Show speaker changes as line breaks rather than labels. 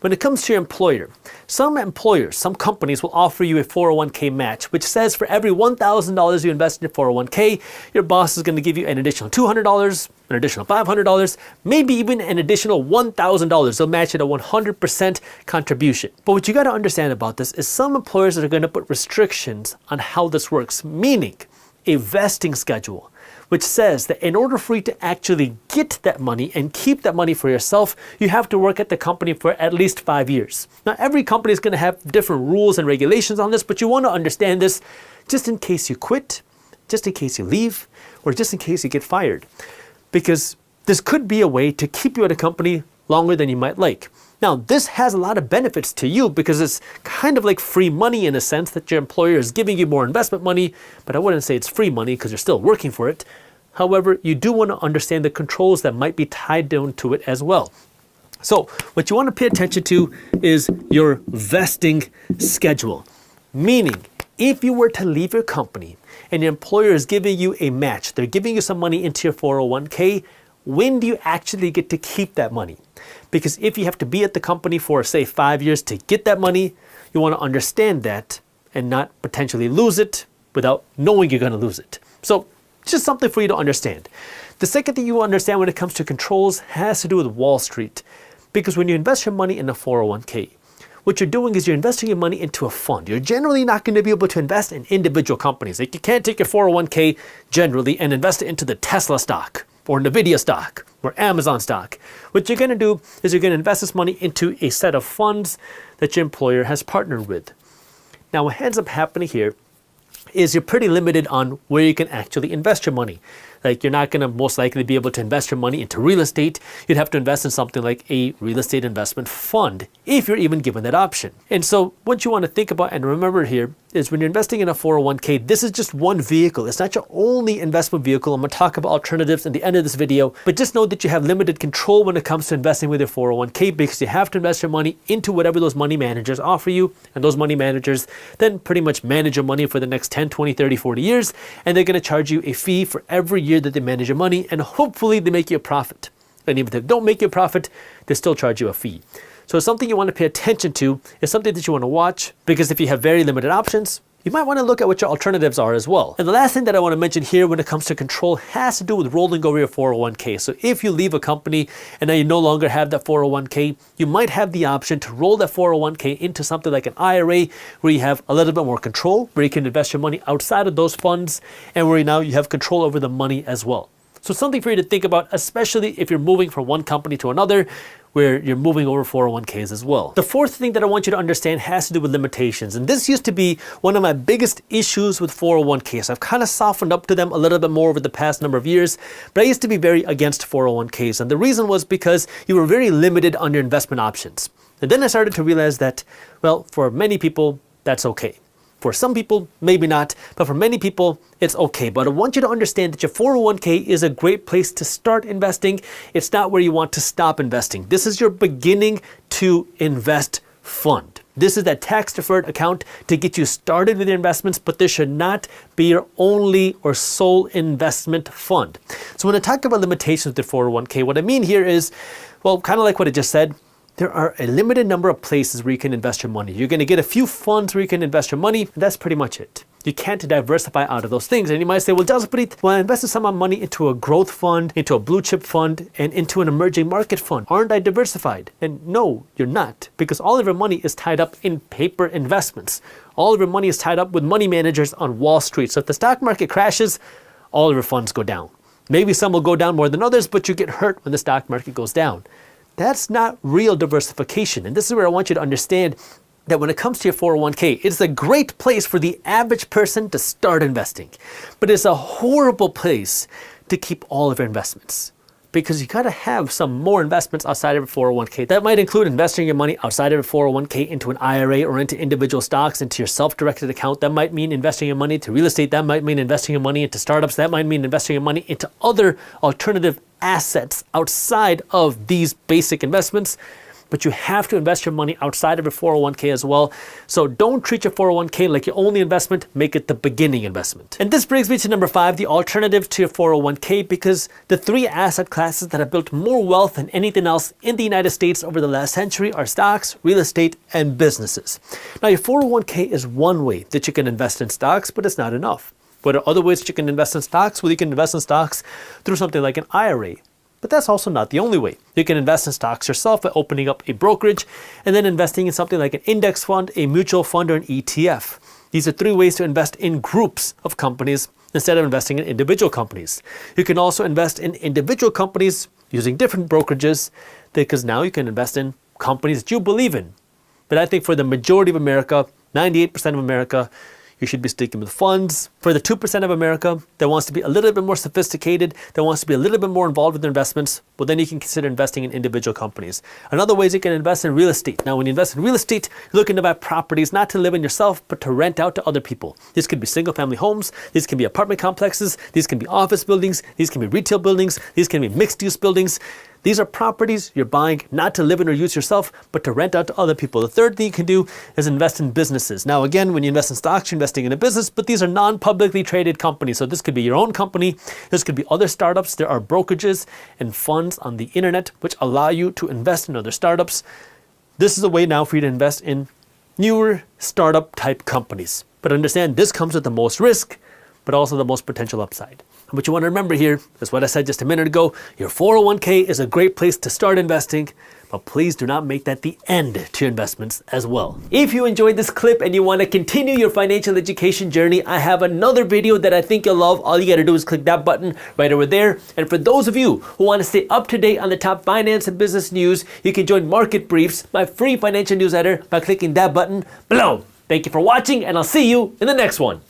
When it comes to your employer, some companies will offer you a 401k match, which says for every $1,000 you invest in a 401k, your boss is going to give you an additional $200, an additional $500, maybe even an additional $1,000. They'll match it at 100% contribution. But what you got to understand about this is some employers are going to put restrictions on how this works, meaning a vesting schedule, which says that in order for you to actually get that money and keep that money for yourself, you have to work at the company for at least 5 years. Now, every company is going to have different rules and regulations on this, but you want to understand this just in case you quit, just in case you leave, or just in case you get fired. Because this could be a way to keep you at a company longer than you might like. Now, this has a lot of benefits to you because it's kind of like free money in a sense that your employer is giving you more investment money, but I wouldn't say it's free money because you're still working for it. However, you do want to understand the controls that might be tied down to it as well. So what you want to pay attention to is your vesting schedule. Meaning, if you were to leave your company and your employer is giving you a match, they're giving you some money into your 401k, when do you actually get to keep that money? Because if you have to be at the company for, say, 5 years to get that money, you want to understand that and not potentially lose it without knowing you're going to lose it. So just something for you to understand. The second thing you understand when it comes to controls has to do with Wall Street. Because when you invest your money in a 401k, what you're doing is you're investing your money into a fund. You're generally not going to be able to invest in individual companies. Like you can't take your 401k generally and invest it into the Tesla stock or Nvidia stock or Amazon stock. What you're going to do is you're going to invest this money into a set of funds that your employer has partnered with. Now, what ends up happening here is you're pretty limited on where you can actually invest your money. Like you're not going to most likely be able to invest your money into real estate. You'd have to invest in something like a real estate investment fund if you're even given that option. And so what you want to think about and remember here is when you're investing in a 401k, this is just one vehicle. It's not your only investment vehicle. I'm going to talk about alternatives at the end of this video, but just know that you have limited control when it comes to investing with your 401k because you have to invest your money into whatever those money managers offer you. And those money managers then pretty much manage your money for the next 10, 20, 30, 40 years. And they're going to charge you a fee for every year that they manage your money, and hopefully they make you a profit. And even if they don't make you a profit, they still charge you a fee. So something you want to pay attention to is something that you want to watch, because if you have very limited options, you might want to look at what your alternatives are as well. And the last thing that I want to mention here when it comes to control has to do with rolling over your 401k. So if you leave a company and now you no longer have that 401k, you might have the option to roll that 401k into something like an IRA where you have a little bit more control, where you can invest your money outside of those funds and where now you have control over the money as well. So something for you to think about, especially if you're moving from one company to another, where you're moving over 401ks as well. The fourth thing that I want you to understand has to do with limitations. And this used to be one of my biggest issues with 401ks. I've kind of softened up to them a little bit more over the past number of years, but I used to be very against 401ks. And the reason was because you were very limited on your investment options. And then I started to realize that, well, for many people, that's okay. For some people, maybe not, but for many people, it's okay. But I want you to understand that your 401k is a great place to start investing. It's not where you want to stop investing. This is your beginning to invest fund. This is that tax-deferred account to get you started with your investments, but this should not be your only or sole investment fund. So when I talk about limitations with the 401k, what I mean here is, well, kind of like what I just said, there are a limited number of places where you can invest your money. You're going to get a few funds where you can invest your money, and that's pretty much it. You can't diversify out of those things. And you might say, well, Jaspreet, well, I invested some of my money into a growth fund, into a blue chip fund, and into an emerging market fund. Aren't I diversified? And no, you're not, because all of your money is tied up in paper investments. All of your money is tied up with money managers on Wall Street. So if the stock market crashes, all of your funds go down. Maybe some will go down more than others, but you get hurt when the stock market goes down. That's not real diversification. And this is where I want you to understand that when it comes to your 401k, it's a great place for the average person to start investing. But it's a horrible place to keep all of your investments, because you gotta have some more investments outside of your 401k. That might include investing your money outside of your 401k into an IRA or into individual stocks, into your self-directed account. That might mean investing your money into real estate. That might mean investing your money into startups. That might mean investing your money into other alternative assets outside of these basic investments. but you have to invest your money outside of your 401k as well. So don't treat your 401k like your only investment, make it the beginning investment. And this brings me to number 5, the alternative to your 401k, because the 3 asset classes that have built more wealth than anything else in the United States over the last century are stocks, real estate, and businesses. Now, your 401k is one way that you can invest in stocks, but it's not enough. What are other ways that you can invest in stocks? Well, you can invest in stocks through something like an IRA. But that's also not the only way. You can invest in stocks yourself by opening up a brokerage and then investing in something like an index fund, a mutual fund, or an ETF. These are 3 ways to invest in groups of companies instead of investing in individual companies. You can also invest in individual companies using different brokerages, because now you can invest in companies that you believe in. But I think for the majority of America, 98% of America, you should be sticking with funds. For the 2% of America that wants to be a little bit more sophisticated, that wants to be a little bit more involved with their investments, well, then you can consider investing in individual companies. Another way is you can invest in real estate. Now, when you invest in real estate, you're looking to buy properties not to live in yourself, but to rent out to other people. This could be single-family homes. These can be apartment complexes. These can be office buildings. These can be retail buildings. These can be mixed-use buildings. These are properties you're buying not to live in or use yourself, but to rent out to other people. The third thing you can do is invest in businesses. Now, again, when you invest in stocks, you're investing in a business, but these are non-publicly traded companies. So this could be your own company. This could be other startups. There are brokerages and funds on the internet which allow you to invest in other startups. This is a way now for you to invest in newer startup type companies. But understand, this comes with the most risk, but also the most potential upside. And what you want to remember here is what I said just a minute ago. Your 401k is a great place to start investing, but please do not make that the end to your investments as well. If you enjoyed this clip and you want to continue your financial education journey, I have another video that I think you'll love. All you got to do is click that button right over there. And for those of you who want to stay up to date on the top finance and business news, you can join Market Briefs, my free financial newsletter, by clicking that button below. Thank you for watching, and I'll see you in the next one.